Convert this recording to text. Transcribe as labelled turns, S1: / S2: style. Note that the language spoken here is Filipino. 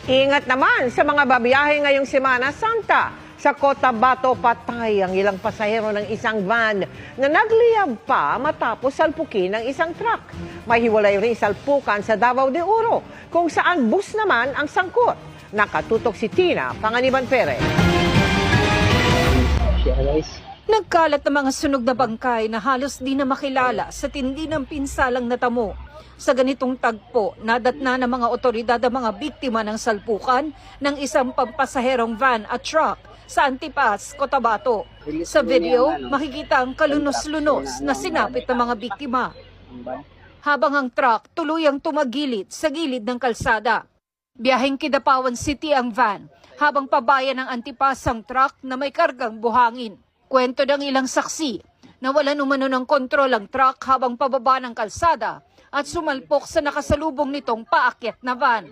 S1: Ingat naman sa mga babiyahe ngayong Semana Santa. Sa Cotabato, patay ang ilang pasahero ng isang van na nagliyab pa matapos salpukin ng isang truck. Mahiwalay rin salpukan sa Davao de Oro, kung saan bus naman ang sangkot. Nakatutok si Tina Panganiban Perez.
S2: Nagkalat ng mga sunog na bangkay na halos di na makilala sa tindi ng pinsalang natamo. Sa ganitong tagpo, nadatna ng mga otoridad ang mga biktima ng salpukan ng isang pampasaherong van at truck sa Antipas, Cotabato. Sa video, makikita ang kalunos-lunos na sinapit ng mga biktima. Habang ang truck tuluyang tumagilid sa gilid ng kalsada. Biyaheng Kidapawan City ang van, habang pabayan ng Antipas ang truck na may kargang buhangin. Kwento ng ilang saksi, nawalan umano ng kontrol ang truck habang pababa ng kalsada at sumalpok sa nakasalubong nitong paakyat na van.